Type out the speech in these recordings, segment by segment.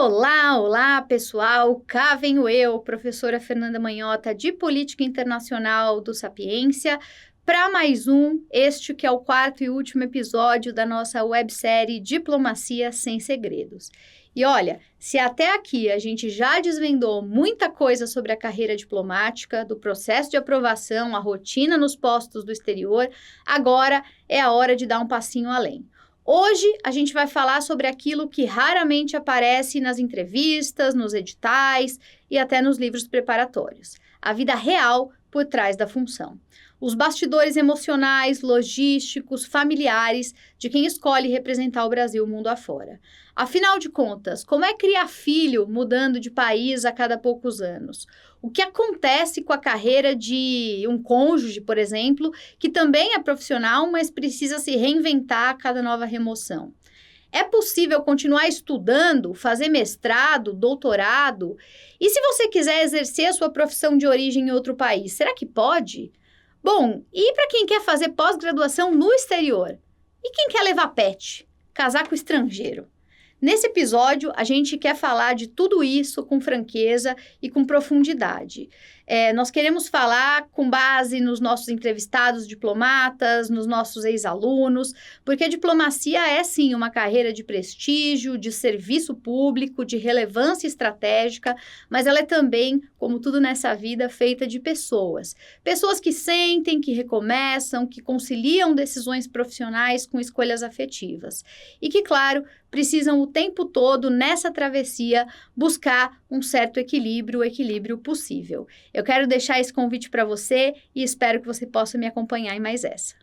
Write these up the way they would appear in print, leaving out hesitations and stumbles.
Olá, olá, pessoal! Cá venho eu, professora Fernanda Manhota, de Política Internacional do Sapiência, para mais este que é o quarto e último episódio da nossa websérie Diplomacia Sem Segredos. E olha, se até aqui a gente já desvendou muita coisa sobre a carreira diplomática, do processo de aprovação, a rotina nos postos do exterior, agora é a hora de dar um passinho além. Hoje a gente vai falar sobre aquilo que raramente aparece nas entrevistas, nos editais e até nos livros preparatórios. A vida real por trás da função. Os bastidores emocionais, logísticos, familiares de quem escolhe representar o Brasil mundo afora. Afinal de contas, como é criar filho mudando de país a cada poucos anos? O que acontece com a carreira de um cônjuge, por exemplo, que também é profissional, mas precisa se reinventar a cada nova remoção? É possível continuar estudando, fazer mestrado, doutorado? E se você quiser exercer a sua profissão de origem em outro país, será que pode? Bom, e para quem quer fazer pós-graduação no exterior? E quem quer levar pet? Casar com estrangeiro? Nesse episódio, a gente quer falar de tudo isso com franqueza e com profundidade. Nós queremos falar com base nos nossos entrevistados diplomatas, nos nossos ex-alunos, porque a diplomacia é, sim, uma carreira de prestígio, de serviço público, de relevância estratégica, mas ela é também, como tudo nessa vida, feita de pessoas. Pessoas que sentem, que recomeçam, que conciliam decisões profissionais com escolhas afetivas. E que, claro, precisam o tempo todo, nessa travessia, buscar um certo equilíbrio, o equilíbrio possível. Eu quero deixar esse convite para você e espero que você possa me acompanhar em mais essa.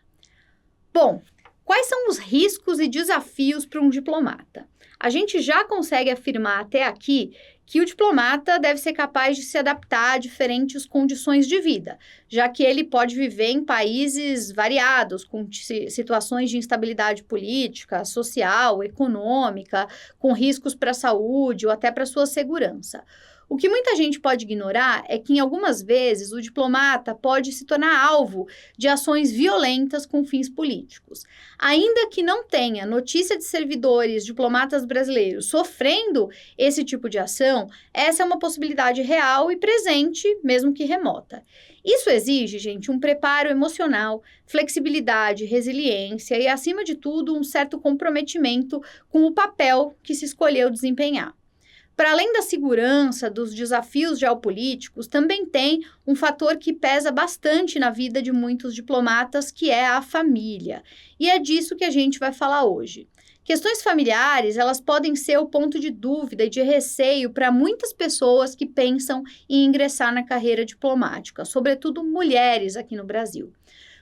Bom, quais são os riscos e desafios para um diplomata? A gente já consegue afirmar até aqui que o diplomata deve ser capaz de se adaptar a diferentes condições de vida, já que ele pode viver em países variados, com situações de instabilidade política, social, econômica, com riscos para a saúde ou até para a sua segurança. O que muita gente pode ignorar é que, em algumas vezes, o diplomata pode se tornar alvo de ações violentas com fins políticos. Ainda que não tenha notícia de servidores diplomatas brasileiros sofrendo esse tipo de ação, essa é uma possibilidade real e presente, mesmo que remota. Isso exige, gente, um preparo emocional, flexibilidade, resiliência e, acima de tudo, um certo comprometimento com o papel que se escolheu desempenhar. Para além da segurança, dos desafios geopolíticos, também tem um fator que pesa bastante na vida de muitos diplomatas, que é a família. E é disso que a gente vai falar hoje. Questões familiares, elas podem ser o ponto de dúvida e de receio para muitas pessoas que pensam em ingressar na carreira diplomática, sobretudo mulheres aqui no Brasil.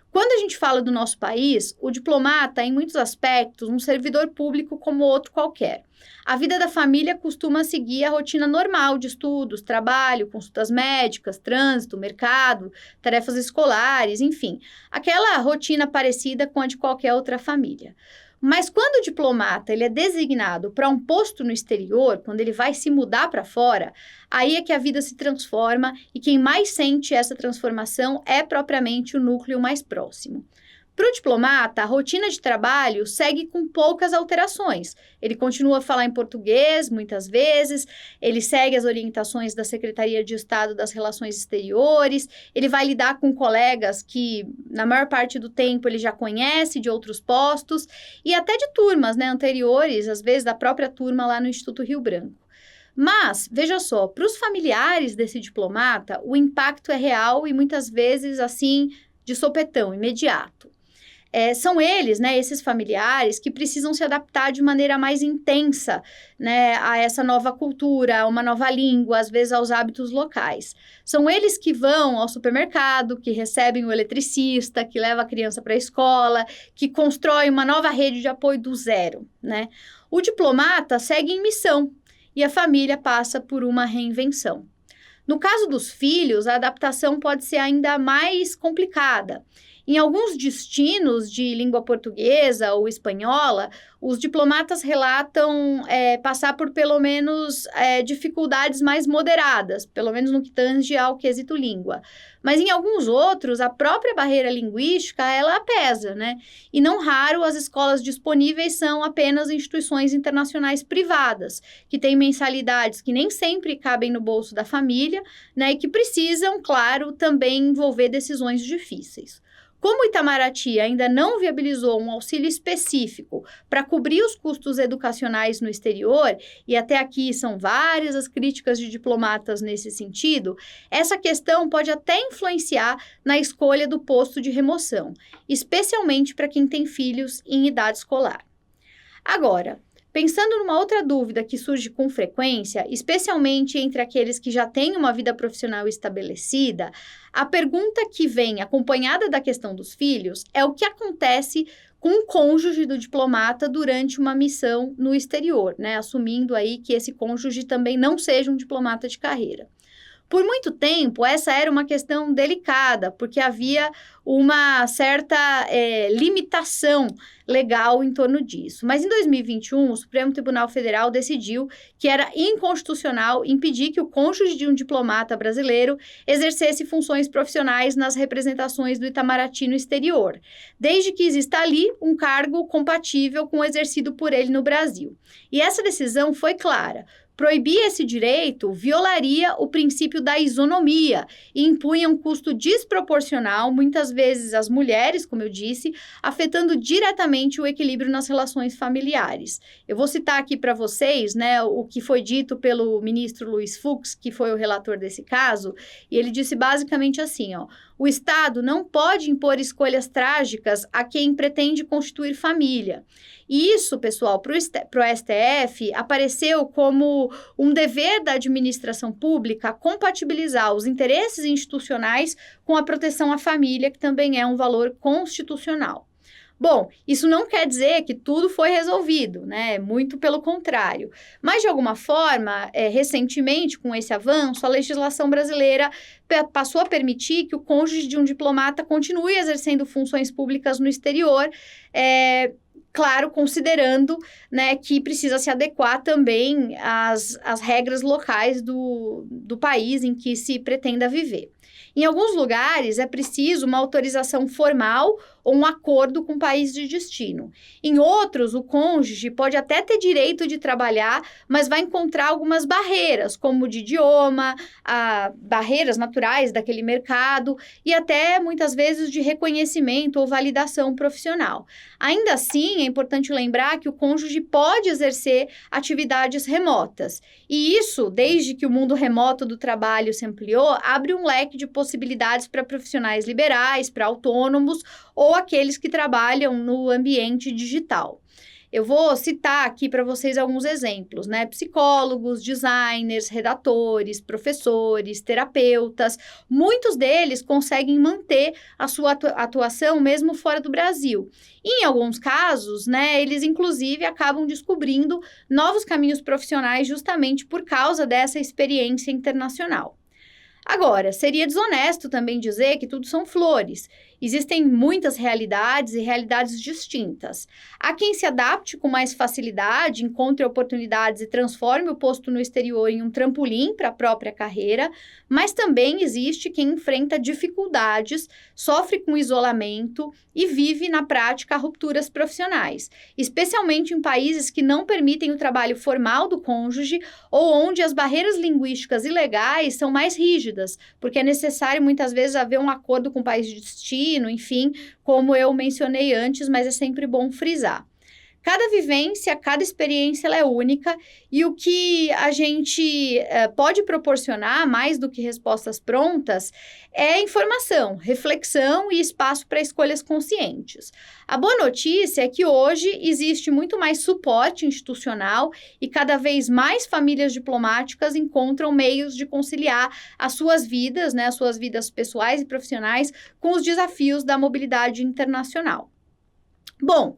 Quando a gente fala do nosso país, o diplomata é, em muitos aspectos, um servidor público como outro qualquer. A vida da família costuma seguir a rotina normal de estudos, trabalho, consultas médicas, trânsito, mercado, tarefas escolares, enfim, aquela rotina parecida com a de qualquer outra família. Mas quando o diplomata ele é designado para um posto no exterior, quando ele vai se mudar para fora, aí é que a vida se transforma e quem mais sente essa transformação é propriamente o núcleo mais próximo. Para o diplomata, a rotina de trabalho segue com poucas alterações. Ele continua a falar em português, muitas vezes, ele segue as orientações da Secretaria de Estado das Relações Exteriores, ele vai lidar com colegas que, na maior parte do tempo, ele já conhece de outros postos, e até de turmas, anteriores, às vezes da própria turma lá no Instituto Rio Branco. Mas, veja só, para os familiares desse diplomata, o impacto é real e muitas vezes, assim, de sopetão, imediato. São eles, esses familiares, que precisam se adaptar de maneira mais intensa, a essa nova cultura, a uma nova língua, às vezes aos hábitos locais. São eles que vão ao supermercado, que recebem o eletricista, que leva a criança para a escola, que constroem uma nova rede de apoio do zero, O diplomata segue em missão e a família passa por uma reinvenção. No caso dos filhos, a adaptação pode ser ainda mais complicada. Em alguns destinos de língua portuguesa ou espanhola, os diplomatas relatam passar por pelo menos dificuldades mais moderadas, pelo menos no que tange ao quesito língua. Mas em alguns outros, a própria barreira linguística, ela pesa, né? E não raro, as escolas disponíveis são apenas instituições internacionais privadas, que têm mensalidades que nem sempre cabem no bolso da família, né? E que precisam, claro, também envolver decisões difíceis. Como o Itamaraty ainda não viabilizou um auxílio específico para cobrir os custos educacionais no exterior, e até aqui são várias as críticas de diplomatas nesse sentido, essa questão pode até influenciar na escolha do posto de remoção, especialmente para quem tem filhos em idade escolar. Agora, pensando numa outra dúvida que surge com frequência, especialmente entre aqueles que já têm uma vida profissional estabelecida, a pergunta que vem acompanhada da questão dos filhos é o que acontece com o cônjuge do diplomata durante uma missão no exterior, né? Assumindo aí que esse cônjuge também não seja um diplomata de carreira. Por muito tempo, essa era uma questão delicada, porque havia uma certa limitação legal em torno disso. Mas em 2021, o Supremo Tribunal Federal decidiu que era inconstitucional impedir que o cônjuge de um diplomata brasileiro exercesse funções profissionais nas representações do Itamaraty no exterior, desde que exista ali um cargo compatível com o exercido por ele no Brasil. E essa decisão foi clara. Proibir esse direito violaria o princípio da isonomia e impunha um custo desproporcional, muitas vezes às mulheres, como eu disse, afetando diretamente o equilíbrio nas relações familiares. Eu vou citar aqui para vocês, né, o que foi dito pelo ministro Luiz Fux, que foi o relator desse caso, e ele disse basicamente assim, ó: o Estado não pode impor escolhas trágicas a quem pretende constituir família. E isso, pessoal, para o STF, apareceu como um dever da administração pública compatibilizar os interesses institucionais com a proteção à família, que também é um valor constitucional. Bom, isso não quer dizer que tudo foi resolvido, né? Muito pelo contrário. Mas, de alguma forma, recentemente, com esse avanço, a legislação brasileira passou a permitir que o cônjuge de um diplomata continue exercendo funções públicas no exterior, claro, considerando, né, que precisa se adequar também às regras locais do país em que se pretenda viver. Em alguns lugares, é preciso uma autorização formal ou um acordo com o país de destino. Em outros, o cônjuge pode até ter direito de trabalhar, mas vai encontrar algumas barreiras, como de idioma, barreiras naturais daquele mercado e até, muitas vezes, de reconhecimento ou validação profissional. Ainda assim, é importante lembrar que o cônjuge pode exercer atividades remotas. E isso, desde que o mundo remoto do trabalho se ampliou, abre um leque de possibilidades para profissionais liberais, para autônomos ou aqueles que trabalham no ambiente digital. Eu vou citar aqui para vocês alguns exemplos, né? Psicólogos, designers, redatores, professores, terapeutas, muitos deles conseguem manter a sua atuação mesmo fora do Brasil. E, em alguns casos, né, eles inclusive acabam descobrindo novos caminhos profissionais justamente por causa dessa experiência internacional. Agora, seria desonesto também dizer que tudo são flores. Existem muitas realidades e realidades distintas. Há quem se adapte com mais facilidade, encontre oportunidades e transforme o posto no exterior em um trampolim para a própria carreira, mas também existe quem enfrenta dificuldades, sofre com isolamento e vive na prática rupturas profissionais, especialmente em países que não permitem o trabalho formal do cônjuge ou onde as barreiras linguísticas e legais são mais rígidas, porque é necessário muitas vezes haver um acordo com o país de destino, enfim, como eu mencionei antes, mas é sempre bom frisar. Cada vivência, cada experiência ela é única e o que a gente pode proporcionar, mais do que respostas prontas, é informação, reflexão e espaço para escolhas conscientes. A boa notícia é que hoje existe muito mais suporte institucional e cada vez mais famílias diplomáticas encontram meios de conciliar as suas vidas, né, as suas vidas pessoais e profissionais com os desafios da mobilidade internacional. Bom,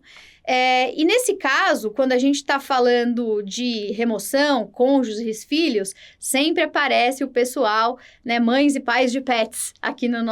E nesse caso, quando a gente está falando de remoção, cônjuges, filhos, sempre aparece o pessoal, né, mães e pais de pets, aqui nos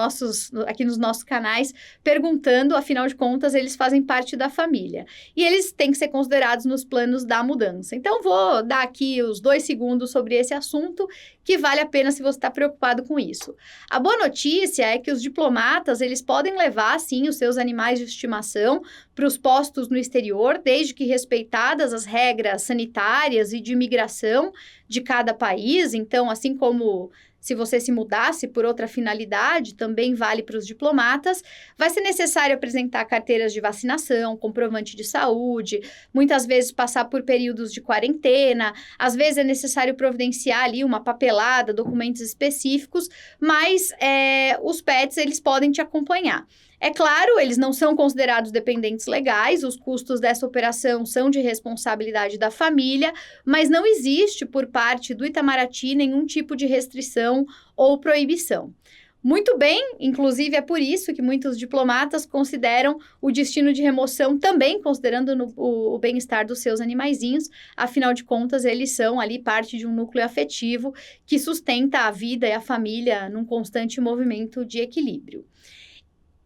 nossos canais, perguntando, afinal de contas, eles fazem parte da família. E eles têm que ser considerados nos planos da mudança. Então, vou dar aqui os 2 segundos sobre esse assunto, que vale a pena se você está preocupado com isso. A boa notícia é que os diplomatas, eles podem levar, sim, os seus animais de estimação para os postos no exterior, desde que respeitadas as regras sanitárias e de imigração de cada país. Então, assim como se você se mudasse por outra finalidade, também vale para os diplomatas. Vai ser necessário apresentar carteiras de vacinação, comprovante de saúde, muitas vezes passar por períodos de quarentena, às vezes é necessário providenciar ali uma papelada, documentos específicos, mas os pets, eles podem te acompanhar. É claro, eles não são considerados dependentes legais, os custos dessa operação são de responsabilidade da família, mas não existe por parte do Itamaraty nenhum tipo de restrição ou proibição. Muito bem, inclusive é por isso que muitos diplomatas consideram o destino de remoção também considerando o bem-estar dos seus animaizinhos, afinal de contas eles são ali parte de um núcleo afetivo que sustenta a vida e a família num constante movimento de equilíbrio.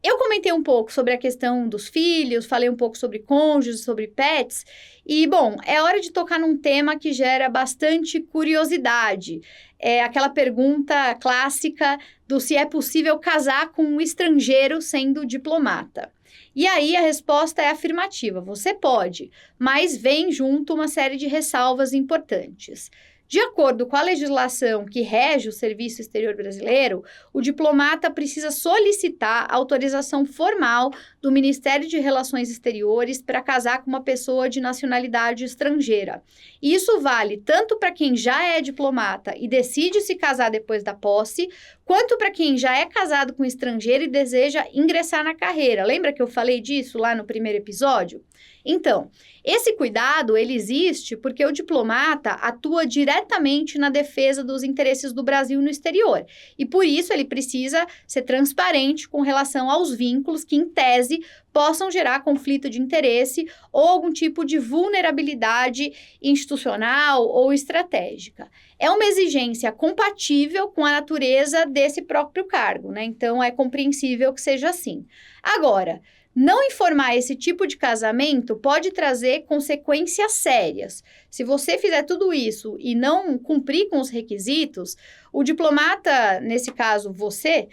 Eu comentei um pouco sobre a questão dos filhos, falei um pouco sobre cônjuges, sobre pets, e, bom, é hora de tocar num tema que gera bastante curiosidade. É aquela pergunta clássica do se é possível casar com um estrangeiro sendo diplomata. E aí a resposta é afirmativa, você pode, mas vem junto uma série de ressalvas importantes. De acordo com a legislação que rege o Serviço Exterior Brasileiro, o diplomata precisa solicitar autorização formal do Ministério de Relações Exteriores para casar com uma pessoa de nacionalidade estrangeira. E isso vale tanto para quem já é diplomata e decide se casar depois da posse, quanto para quem já é casado com estrangeiro e deseja ingressar na carreira. Lembra que eu falei disso lá no primeiro episódio? Então, esse cuidado, ele existe porque o diplomata atua diretamente na defesa dos interesses do Brasil no exterior. E por isso ele precisa ser transparente com relação aos vínculos que, em tese, possam gerar conflito de interesse ou algum tipo de vulnerabilidade institucional ou estratégica. É uma exigência compatível com a natureza desse próprio cargo, né? Então, é compreensível que seja assim. Agora, não informar esse tipo de casamento pode trazer consequências sérias. Se você fizer tudo isso e não cumprir com os requisitos, o diplomata, nesse caso você,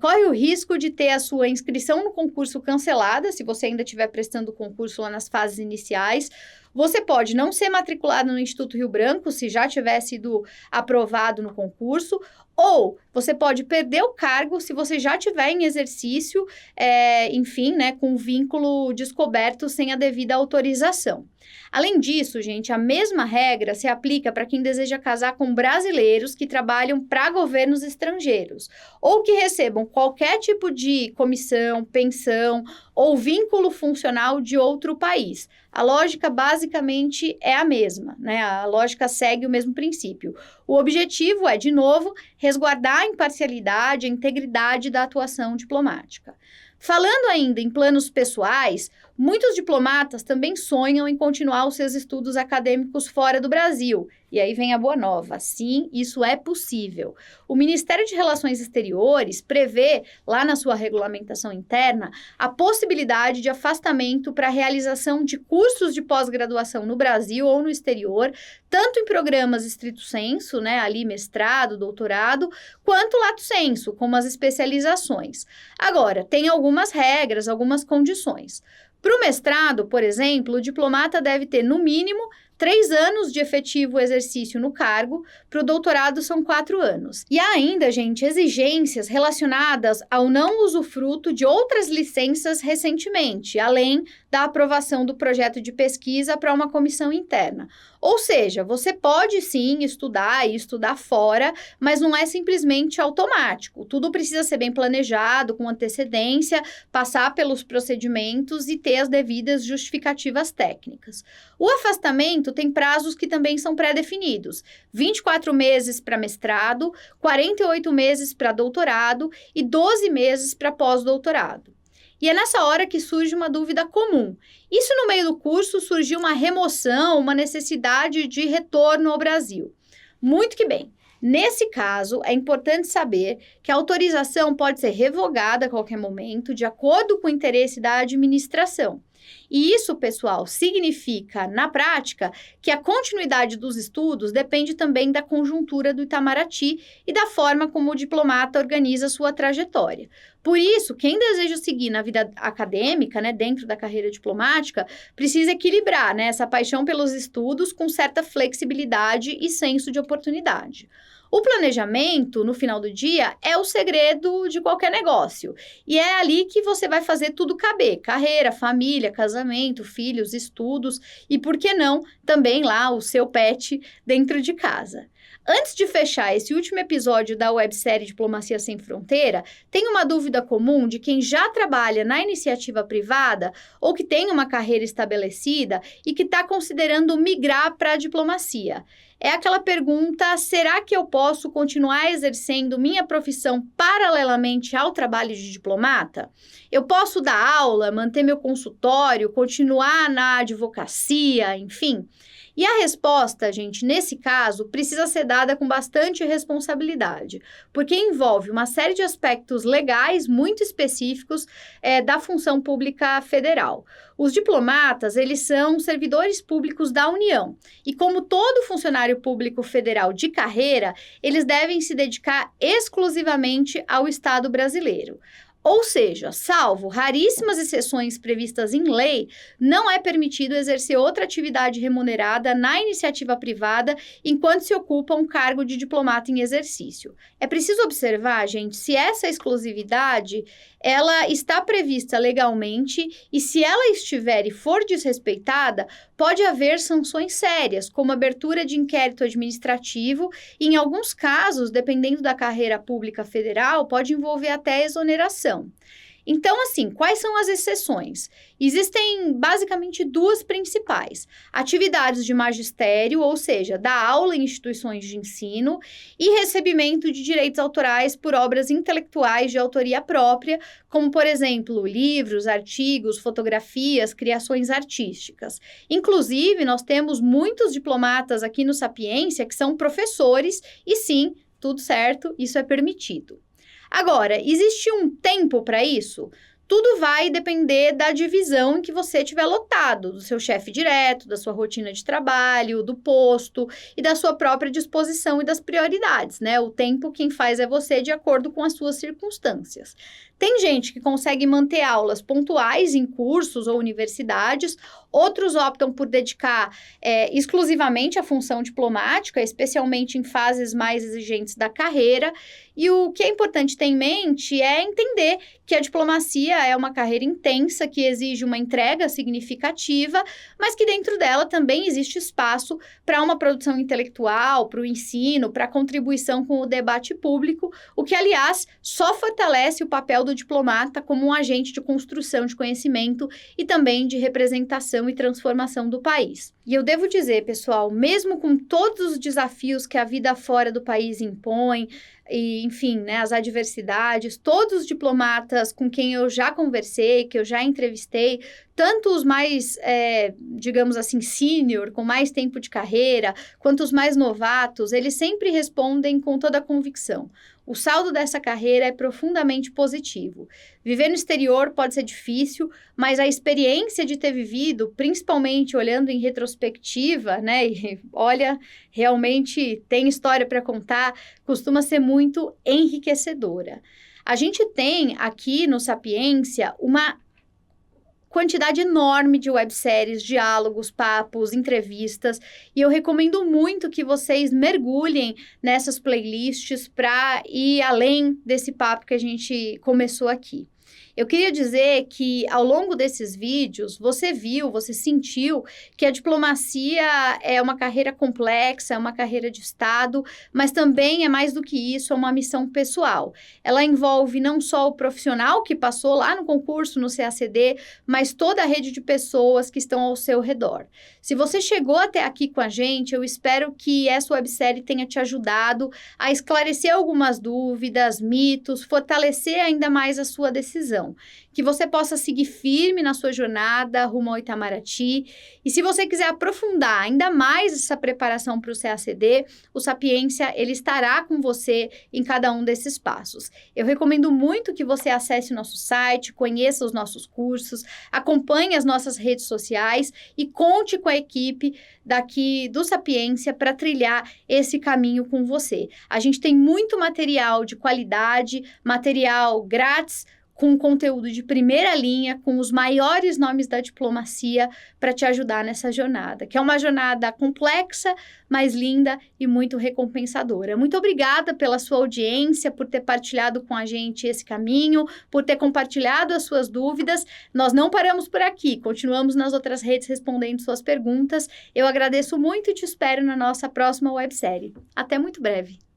corre o risco de ter a sua inscrição no concurso cancelada, se você ainda estiver prestando o concurso lá nas fases iniciais. Você pode não ser matriculado no Instituto Rio Branco, se já tiver sido aprovado no concurso, ou você pode perder o cargo se você já tiver em exercício, enfim, né, com vínculo descoberto sem a devida autorização. Além disso, gente, a mesma regra se aplica para quem deseja casar com brasileiros que trabalham para governos estrangeiros ou que recebam qualquer tipo de comissão, pensão ou vínculo funcional de outro país. A lógica basicamente é a mesma, né? A lógica segue o mesmo princípio. O objetivo é, de novo, resguardar a imparcialidade, a integridade da atuação diplomática. Falando ainda em planos pessoais, muitos diplomatas também sonham em continuar os seus estudos acadêmicos fora do Brasil. E aí vem a boa nova. Sim, isso é possível. O Ministério de Relações Exteriores prevê, lá na sua regulamentação interna, a possibilidade de afastamento para a realização de cursos de pós-graduação no Brasil ou no exterior, tanto em programas estrito sensu, né, ali mestrado, doutorado, quanto lato sensu, como as especializações. Agora, tem algumas regras, algumas condições. Para o mestrado, por exemplo, o diplomata deve ter, no mínimo, 3 anos de efetivo exercício no cargo, para o doutorado são 4 anos. E há ainda, gente, exigências relacionadas ao não usufruto de outras licenças recentemente, além da aprovação do projeto de pesquisa para uma comissão interna. Ou seja, você pode sim estudar e estudar fora, mas não é simplesmente automático. Tudo precisa ser bem planejado, com antecedência, passar pelos procedimentos e ter as devidas justificativas técnicas. O afastamento tem prazos que também são pré-definidos: 24 meses para mestrado, 48 meses para doutorado e 12 meses para pós-doutorado. E é nessa hora que surge uma dúvida comum. E se no meio do curso surgiu uma remoção, uma necessidade de retorno ao Brasil? Muito que bem. Nesse caso, é importante saber que a autorização pode ser revogada a qualquer momento, de acordo com o interesse da administração. E isso, pessoal, significa, na prática, que a continuidade dos estudos depende também da conjuntura do Itamaraty e da forma como o diplomata organiza sua trajetória. Por isso, quem deseja seguir na vida acadêmica, né, dentro da carreira diplomática, precisa equilibrar, né, essa paixão pelos estudos com certa flexibilidade e senso de oportunidade. O planejamento, no final do dia, é o segredo de qualquer negócio. E é ali que você vai fazer tudo caber: carreira, família, casamento, filhos, estudos e, por que não, também lá o seu pet dentro de casa. Antes de fechar esse último episódio da websérie Diplomacia Sem Fronteira, tem uma dúvida comum de quem já trabalha na iniciativa privada ou que tem uma carreira estabelecida e que está considerando migrar para a diplomacia. É aquela pergunta: será que eu posso continuar exercendo minha profissão paralelamente ao trabalho de diplomata? Eu posso dar aula, manter meu consultório, continuar na advocacia, enfim? E a resposta, gente, nesse caso, precisa ser dada com bastante responsabilidade, porque envolve uma série de aspectos legais muito específicos da função pública federal. Os diplomatas, eles são servidores públicos da União, e como todo funcionário público federal de carreira, eles devem se dedicar exclusivamente ao Estado brasileiro. Ou seja, salvo raríssimas exceções previstas em lei, não é permitido exercer outra atividade remunerada na iniciativa privada enquanto se ocupa um cargo de diplomata em exercício. É preciso observar, gente, se essa exclusividade ela está prevista legalmente e se ela estiver e for desrespeitada, pode haver sanções sérias, como abertura de inquérito administrativo e, em alguns casos, dependendo da carreira pública federal, pode envolver até exoneração. Então, assim, quais são as exceções? Existem basicamente duas principais: atividades de magistério, ou seja, dar aula em instituições de ensino, e recebimento de direitos autorais por obras intelectuais de autoria própria, como, por exemplo, livros, artigos, fotografias, criações artísticas. Inclusive, nós temos muitos diplomatas aqui no Sapiência que são professores, e sim, tudo certo, isso é permitido. Agora, existe um tempo para isso? Tudo vai depender da divisão em que você estiver lotado, do seu chefe direto, da sua rotina de trabalho, do posto e da sua própria disposição e das prioridades, né? O tempo quem faz é você, de acordo com as suas circunstâncias. Tem gente que consegue manter aulas pontuais em cursos ou universidades, outros optam por dedicar exclusivamente à função diplomática, especialmente em fases mais exigentes da carreira. E o que é importante ter em mente é entender que a diplomacia é uma carreira intensa, que exige uma entrega significativa, mas que dentro dela também existe espaço para uma produção intelectual, para o ensino, para a contribuição com o debate público, o que, aliás, só fortalece o papel do diplomata como um agente de construção de conhecimento e também de representação e transformação do país. E eu devo dizer, pessoal, mesmo com todos os desafios que a vida fora do país impõe, e, enfim, né, as adversidades, todos os diplomatas com quem eu já conversei, que eu já entrevistei, tanto os mais, digamos assim, sênior, com mais tempo de carreira, quanto os mais novatos, eles sempre respondem com toda a convicção: o saldo dessa carreira é profundamente positivo. Viver no exterior pode ser difícil, mas a experiência de ter vivido, principalmente olhando em retrospectiva, né, e olha, realmente tem história para contar, costuma ser muito enriquecedora. A gente tem aqui no Sapiência uma quantidade enorme de webséries, diálogos, papos, entrevistas, e eu recomendo muito que vocês mergulhem nessas playlists para ir além desse papo que a gente começou aqui. Eu queria dizer que, ao longo desses vídeos, você viu, você sentiu que a diplomacia é uma carreira complexa, é uma carreira de Estado, mas também é mais do que isso, é uma missão pessoal. Ela envolve não só o profissional que passou lá no concurso, no CACD, mas toda a rede de pessoas que estão ao seu redor. Se você chegou até aqui com a gente, eu espero que essa websérie tenha te ajudado a esclarecer algumas dúvidas, mitos, fortalecer ainda mais a sua decisão decisão. Que você possa seguir firme na sua jornada rumo ao Itamaraty. E se você quiser aprofundar ainda mais essa preparação para o CACD, o Sapiência ele estará com você em cada um desses passos. Eu recomendo muito que você acesse o nosso site, conheça os nossos cursos, acompanhe as nossas redes sociais e conte com a equipe daqui do Sapiência para trilhar esse caminho com você. A gente tem muito material de qualidade, material grátis, com conteúdo de primeira linha, com os maiores nomes da diplomacia para te ajudar nessa jornada, que é uma jornada complexa, mas linda e muito recompensadora. Muito obrigada pela sua audiência, por ter partilhado com a gente esse caminho, por ter compartilhado as suas dúvidas. Nós não paramos por aqui, continuamos nas outras redes respondendo suas perguntas. Eu agradeço muito e te espero na nossa próxima websérie. Até muito breve!